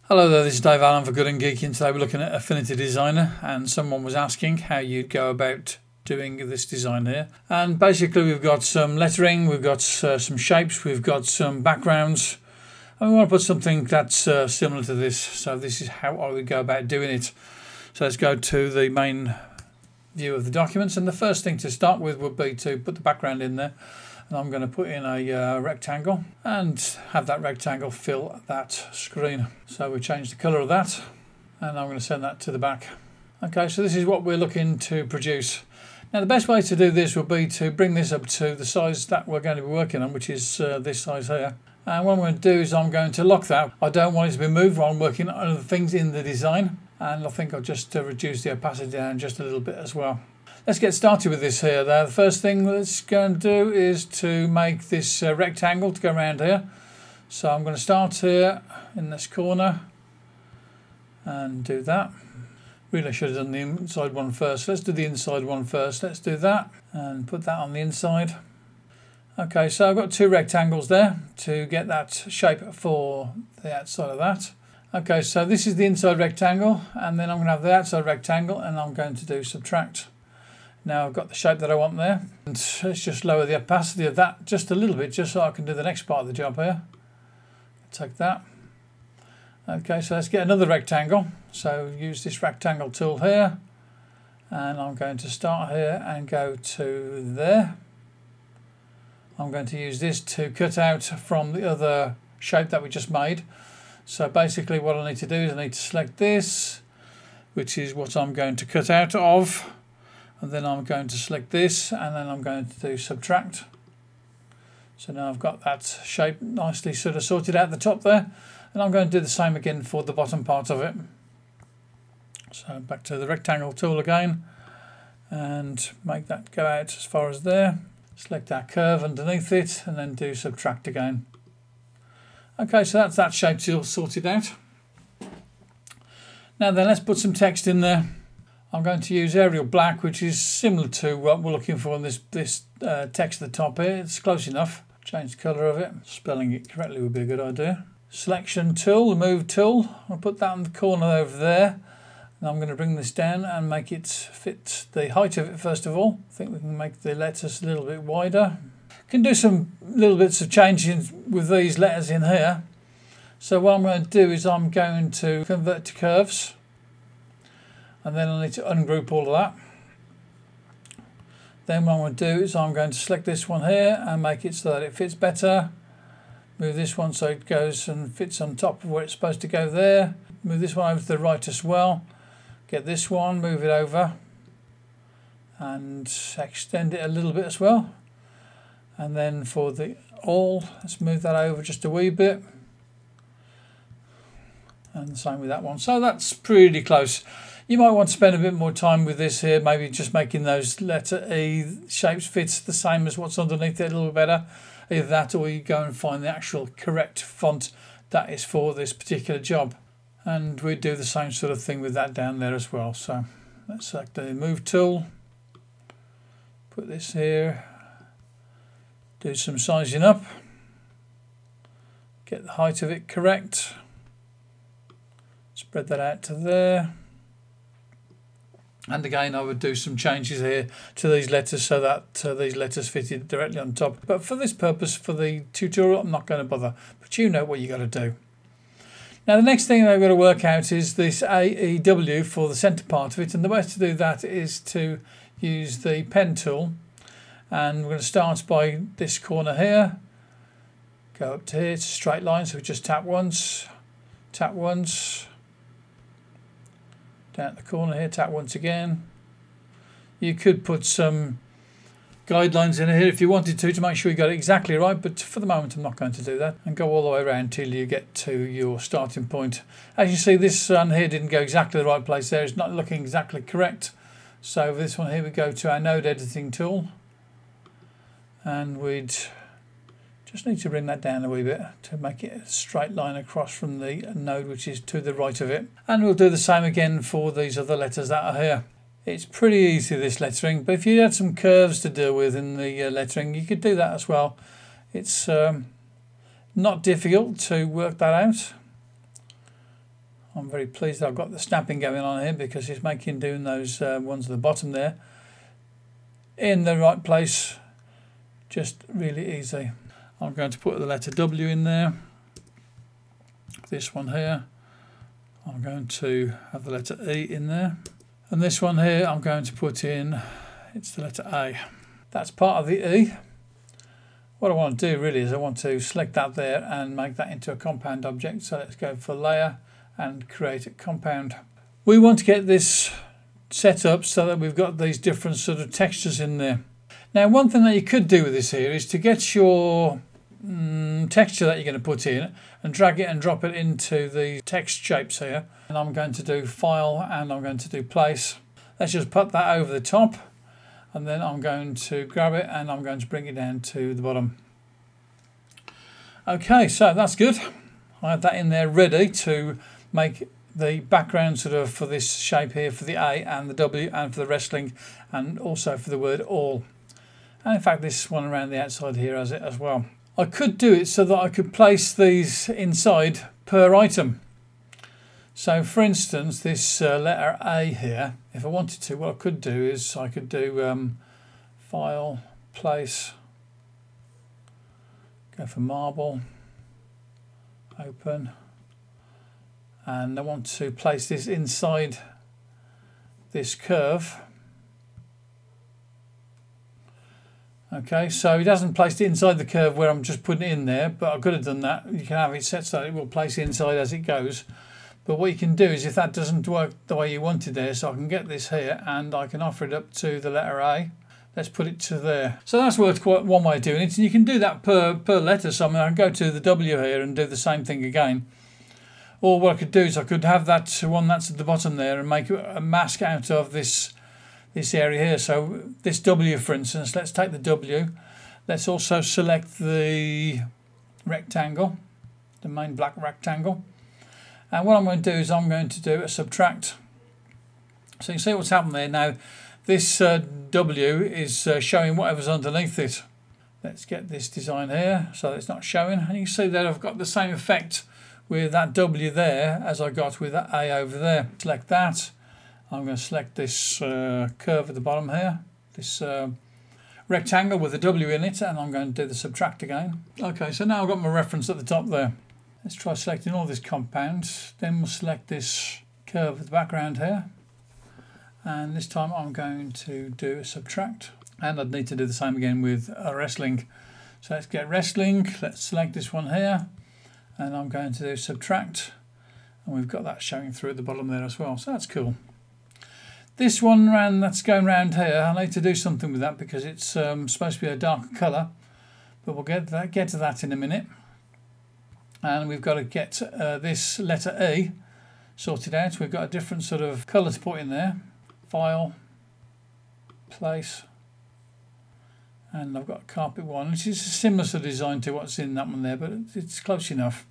Hello there, this is Dave Allen for Good and Geeky, and today we're looking at Affinity Designer, and someone was asking how you'd go about doing this design here. And basically we've got some lettering, we've got some shapes, we've got some backgrounds, and we want to put something that's similar to this. So this is how I would go about doing it. So let's go to the main view of the documents, and the first thing to start with would be to put the background in there. And I'm going to put in a rectangle and have that rectangle fill that screen. So we change the colour of that, and I'm going to send that to the back. Okay, so this is what we're looking to produce. Now the best way to do this would be to bring this up to the size that we're going to be working on, which is this size here. And what I'm going to do is I'm going to lock that. I don't want it to be moved while I'm working on other things in the design. And I think I'll just reduce the opacity down just a little bit as well. Let's get started with this here. The first thing let's go and do is to make this rectangle to go around here. So I'm going to start here in this corner and do that. Really I should have done the inside one first. Let's do the inside one first. Let's do that and put that on the inside. Okay, so I've got two rectangles there to get that shape for the outside of that. Okay, so this is the inside rectangle, and then I'm going to have the outside rectangle, and I'm going to do subtract. Now I've got the shape that I want there, and let's just lower the opacity of that just a little bit, just so I can do the next part of the job here. Take that. Okay, so let's get another rectangle. So use this rectangle tool here, and I'm going to start here and go to there. I'm going to use this to cut out from the other shape that we just made. So basically what I need to do is I need to select this, which is what I'm going to cut out of. And then I'm going to select this, and then I'm going to do subtract. So now I've got that shape nicely sort of sorted out the top there, and I'm going to do the same again for the bottom part of it. So back to the rectangle tool again, and make that go out as far as there. Select our curve underneath it, and then do subtract again. Okay, so that's that shape tool sorted out. Now then, let's put some text in there. I'm going to use Arial Black, which is similar to what we're looking for in this text at the top here. It's close enough. Change the colour of it. Spelling it correctly would be a good idea. Selection tool, the move tool. I'll put that in the corner over there. And I'm going to bring this down and make it fit the height of it first of all. I think we can make the letters a little bit wider. Can do some little bits of changing with these letters in here. So what I'm going to do is I'm going to convert to curves. And then I need to ungroup all of that. Then what I'm going to do is I'm going to select this one here and make it so that it fits better. Move this one so it goes and fits on top of where it's supposed to go there. Move this one over to the right as well. Get this one, move it over. And extend it a little bit as well. And then for the all, let's move that over just a wee bit. And the same with that one. So that's pretty close. You might want to spend a bit more time with this here, maybe just making those letter E shapes fit the same as what's underneath it a little better. Either that, or you go and find the actual correct font that is for this particular job. And we do the same sort of thing with that down there as well. So let's select the move tool, put this here, do some sizing up, get the height of it correct, spread that out to there. And again, I would do some changes here to these letters so that these letters fitted directly on top. But for this purpose, for the tutorial, I'm not going to bother. But you know what you got to do. Now, the next thing I've got to work out is this AEW for the centre part of it. And the way to do that is to use the pen tool. And we're going to start by this corner here. Go up to here. It's a straight line, so we just tap once. Tap once. Down at the corner here, tap once again. You could put some guidelines in here if you wanted to make sure you got it exactly right, but for the moment I'm not going to do that. And go all the way around till you get to your starting point. As you see, this one here didn't go exactly the right place there. It's not looking exactly correct. So for this one here, we go to our node editing tool. And we'd just need to bring that down a wee bit to make it a straight line across from the node which is to the right of it. And we'll do the same again for these other letters that are here. It's pretty easy, this lettering, but if you had some curves to deal with in the lettering, you could do that as well. It's not difficult to work that out. I'm very pleased that I've got the snapping going on here, because it's making doing those ones at the bottom there in the right place just really easy. I'm going to put the letter W in there. This one here, I'm going to have the letter E in there. And this one here, I'm going to put in, it's the letter A. That's part of the E. What I want to do really is I want to select that there and make that into a compound object. So let's go for layer and create a compound. We want to get this set up so that we've got these different sort of textures in there. Now, one thing that you could do with this here is to get your texture that you're going to put in and drag it and drop it into the text shapes here. And I'm going to do File and I'm going to do Place. Let's just put that over the top, and then I'm going to grab it and I'm going to bring it down to the bottom. Okay, so that's good. I have that in there ready to make the background sort of for this shape here, for the A and the W, and for the wrestling, and also for the word all. And in fact, this one around the outside here has it as well. I could do it so that I could place these inside per item. So for instance, this letter A here, if I wanted to, what I could do is I could do File, Place, go for Marble, Open, and I want to place this inside this curve. Okay, so it hasn't placed it inside the curve where I'm just putting it in there, but I could have done that. You can have it set so it will place inside as it goes. But what you can do is, if that doesn't work the way you want it there, so I can get this here and I can offer it up to the letter A. Let's put it to there. So that's worked quite one way of doing it. And you can do that per letter. So I mean, I can go to the W here and do the same thing again. Or what I could do is I could have that one that's at the bottom there and make a mask out of this area here. So this W, for instance, let's take the W. Let's also select the rectangle, the main black rectangle. And what I'm going to do is I'm going to do a subtract. So you can see what's happened there. Now this W is showing whatever's underneath it. Let's get this design here so it's not showing. And you can see that I've got the same effect with that W there as I got with that A over there. Select that. I'm going to select this curve at the bottom here, this rectangle with a W in it, and I'm going to do the subtract again. Okay, so now I've got my reference at the top there. Let's try selecting all this compound. Then we'll select this curve at the background here. And this time I'm going to do a subtract. And I'd need to do the same again with a wrestling. So let's get wrestling. Let's select this one here. And I'm going to do subtract. And we've got that showing through at the bottom there as well. So that's cool. This one that's going around here, I need to do something with that because it's supposed to be a darker colour. But we'll get to that in a minute. And we've got to get this letter E sorted out. We've got a different sort of colour to put in there. File, Place, and I've got carpet one, which is a similar sort of design to what's in that one there, but it's close enough.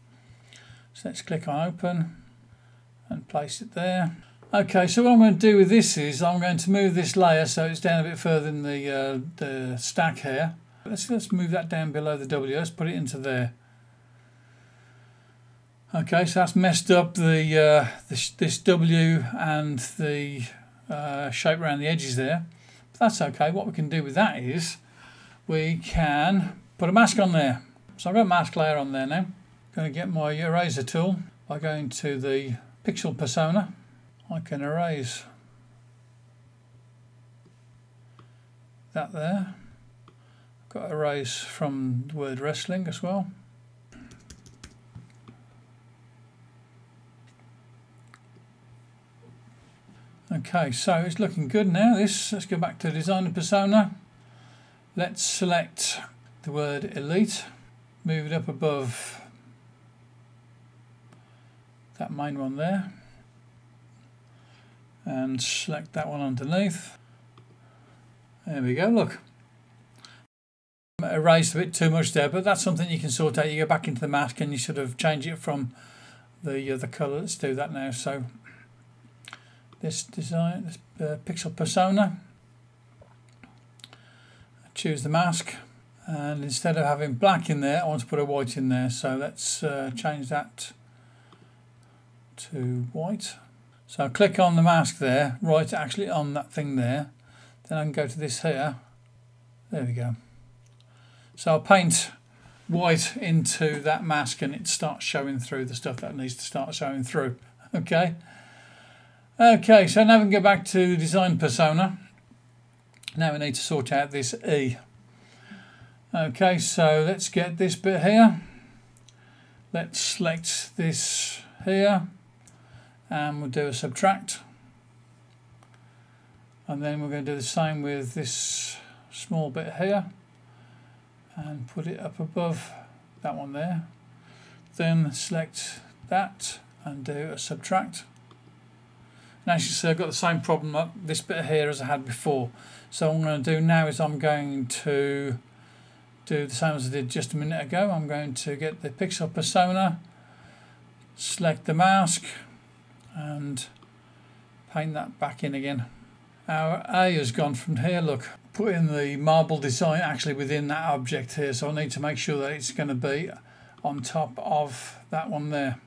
So let's click on Open and place it there. Okay, so what I'm going to do with this is I'm going to move this layer so it's down a bit further in the stack here. Let's move that down below the W. Let's put it into there. Okay, so that's messed up this W and the shape around the edges there. But that's okay. What we can do with that is we can put a mask on there. So I've got a mask layer on there now. I'm going to get my eraser tool by going to the pixel persona. I can erase that there. I've got to erase from the word wrestling as well. Okay, so it's looking good now. Let's go back to designer persona. Let's select the word elite, move it up above that main one there, and select that one underneath. There we go, look. Erased a bit too much there, but that's something you can sort out. You go back into the mask and you sort of change it from the colour. Let's do that now. So this design, this pixel persona, choose the mask, and instead of having black in there I want to put a white in there, so let's change that to white. So I click on the mask there, right actually on that thing there. Then I can go to this here. There we go. So I'll paint white into that mask and it starts showing through the stuff that needs to start showing through. Okay. Okay, so now we can go back to design persona. Now we need to sort out this E. Okay, so let's get this bit here. Let's select this here and we'll do a subtract. And then we're going to do the same with this small bit here and put it up above that one there. Then select that and do a subtract. And as you see, I've got the same problem up this bit here as I had before. So what I'm going to do now is I'm going to do the same as I did just a minute ago. I'm going to get the pixel persona, select the mask and paint that back in again. Our A has gone from here, look, put in the marble design actually within that object here, so I need to make sure that it's going to be on top of that one there.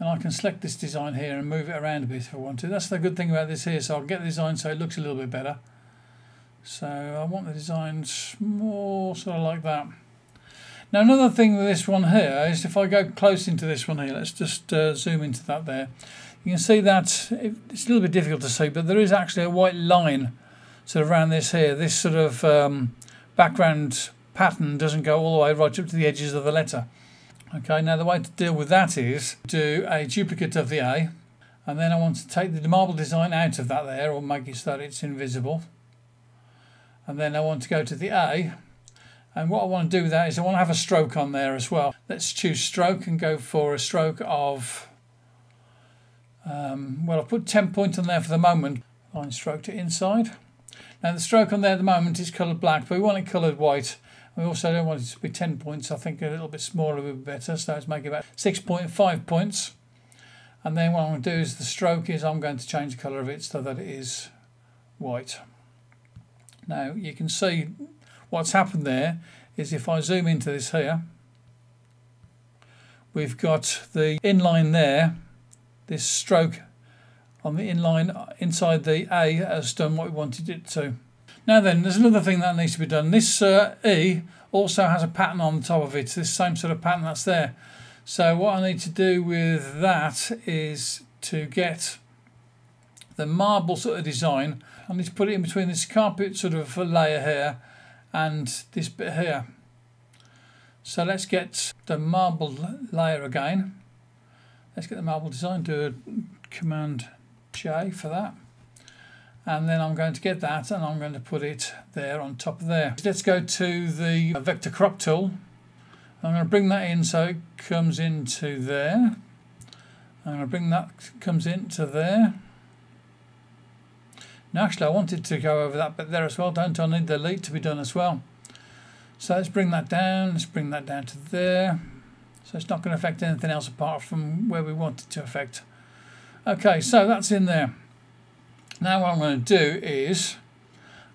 And I can select this design here and move it around a bit if I want to. That's the good thing about this here, so I'll get the design so it looks a little bit better. So I want the designs more sort of like that. Now another thing with this one here is if I go close into this one here, let's just zoom into that there. You can see that it's a little bit difficult to see, but there is actually a white line sort of around this here. This sort of background pattern doesn't go all the way right up to the edges of the letter. Okay, now the way to deal with that is do a duplicate of the A, and then I want to take the marble design out of that there, or make it so that it's invisible. And then I want to go to the A, and what I want to do with that is I want to have a stroke on there as well. Let's choose stroke and go for a stroke of, well, I've put 10 points on there for the moment. Line stroke to inside. Now the stroke on there at the moment is coloured black, but we want it coloured white. We also don't want it to be 10 points. I think a little bit smaller would be better, so let's make it about 6.5 points. And then what I'm going to do is the stroke is I'm going to change the colour of it so that it is white. Now you can see what's happened there is if I zoom into this here, we've got the inline there, this stroke on the inline inside the A has done what we wanted it to. Now then, there's another thing that needs to be done. This E also has a pattern on the top of it, this same sort of pattern that's there. So what I need to do with that is to get the marble sort of design. I need to put it in between this carpet sort of layer here and this bit here. So let's get the marble layer again. Let's get the marble design, do a Command J for that. And then I'm going to get that and I'm going to put it there on top of there. Let's go to the vector crop tool. I'm going to bring that in so it comes into there. I'm going to bring that comes into there. Now actually I wanted to go over that bit there as well, don't I? Need the delete to be done as well. So let's bring that down, let's bring that down to there. So it's not going to affect anything else apart from where we want it to affect. Okay, so that's in there. Now what I'm going to do is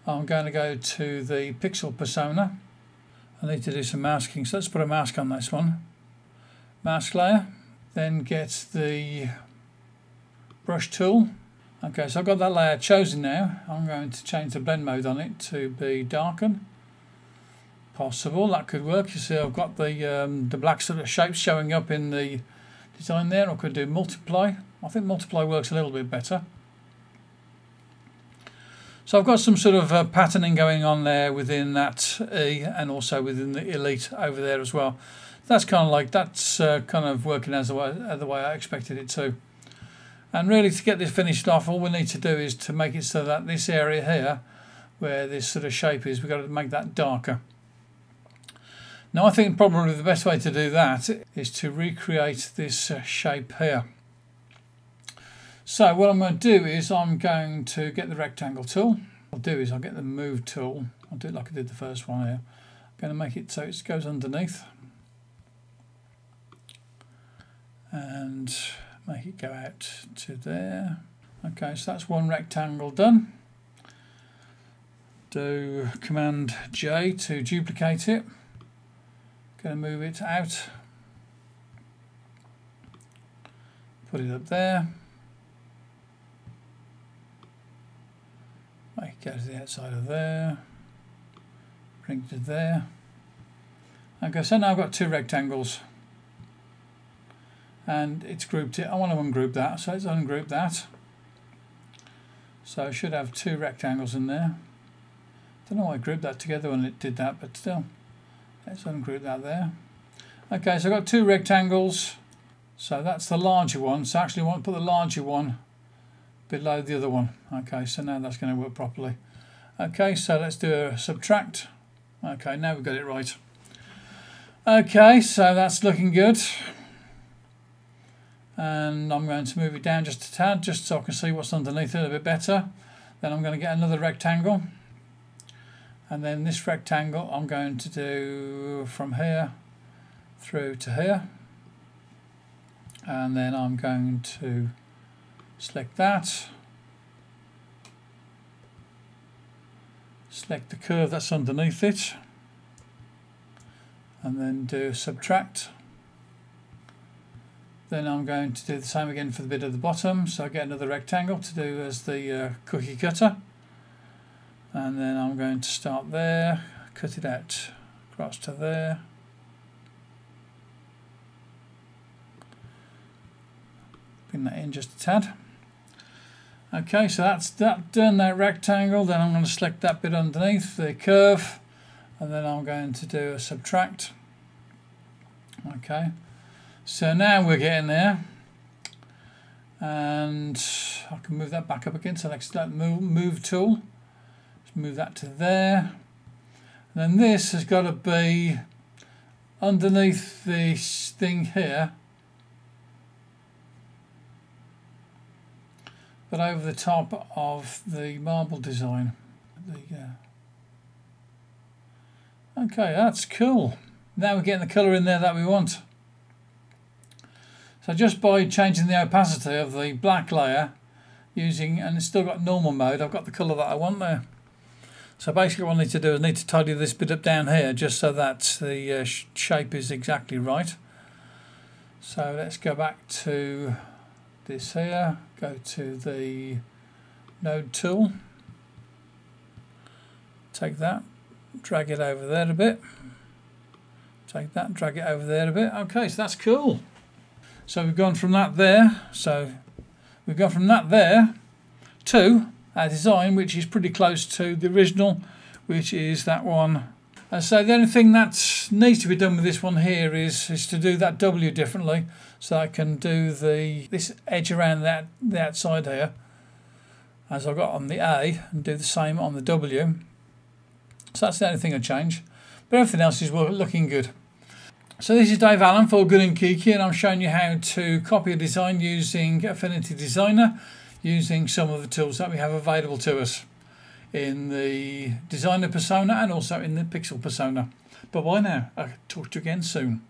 I'm going to go to the pixel persona. I need to do some masking, so let's put a mask on this one. Mask layer, then get the brush tool. Okay, so I've got that layer chosen now. I'm going to change the blend mode on it to be darken. Possible, that could work. You see I've got the black sort of shapes showing up in the design there. I could do multiply. I think multiply works a little bit better. So I've got some sort of patterning going on there within that E and also within the elite over there as well. That's kind of like, that's kind of working as the way I expected it to. And really to get this finished off, all we need to do is to make it so that this area here, where this sort of shape is, we've got to make that darker. Now I think probably the best way to do that is to recreate this shape here. So what I'm going to do is I'm going to get the rectangle tool. What I'll do is I'll get the move tool. I'll do it like I did the first one here. I'm going to make it so it goes underneath. And make it go out to there. Okay, so that's one rectangle done. Do Command J to duplicate it. Going to move it out. Put it up there. Make it go to the outside of there. Bring it to there. Okay, so now I've got two rectangles. And it's grouped it. I want to ungroup that, so let's ungroup that. So I should have two rectangles in there. Don't know why I grouped that together when it did that, but still. Let's ungroup that there. Okay, so I've got two rectangles. So that's the larger one. So actually I want to put the larger one below the other one. Okay, so now that's going to work properly. Okay, so let's do a subtract. Okay, now we've got it right. Okay, so that's looking good. And I'm going to move it down just a tad, just so I can see what's underneath it a bit better. Then I'm going to get another rectangle. And then this rectangle I'm going to do from here through to here. And then I'm going to select that. Select the curve that's underneath it. And then do subtract. Then I'm going to do the same again for the bit at the bottom. So I get another rectangle to do as the cookie cutter. And then I'm going to start there, cut it out across to there. Bring that in just a tad. Okay, so that's that done, that rectangle. Then I'm going to select that bit underneath, the curve. And then I'm going to do a subtract. Okay. So now we're getting there, and I can move that back up again. Select that move tool. Just move that to there. And then this has got to be underneath this thing here, but over the top of the marble design. There you go. Okay, that's cool. Now we're getting the colour in there that we want. So just by changing the opacity of the black layer, and it's still got normal mode, I've got the colour that I want there. So basically what I need to do is need to tidy this bit up down here just so that the shape is exactly right. So let's go back to this here, go to the node tool, take that, drag it over there a bit, take that, drag it over there a bit. Okay, so that's cool. So we've gone from that there, so we've gone from that there to our design, which is pretty close to the original, which is that one. And so the only thing that needs to be done with this one here is to do that W differently, so I can do this edge around the outside here, as I got on the A, and do the same on the W. So that's the only thing I change, but everything else is looking good. So this is Dave Allen for Good and Geeky, and I'm showing you how to copy a design using Affinity Designer, using some of the tools that we have available to us in the designer persona and also in the pixel persona. Bye bye now. I'll talk to you again soon.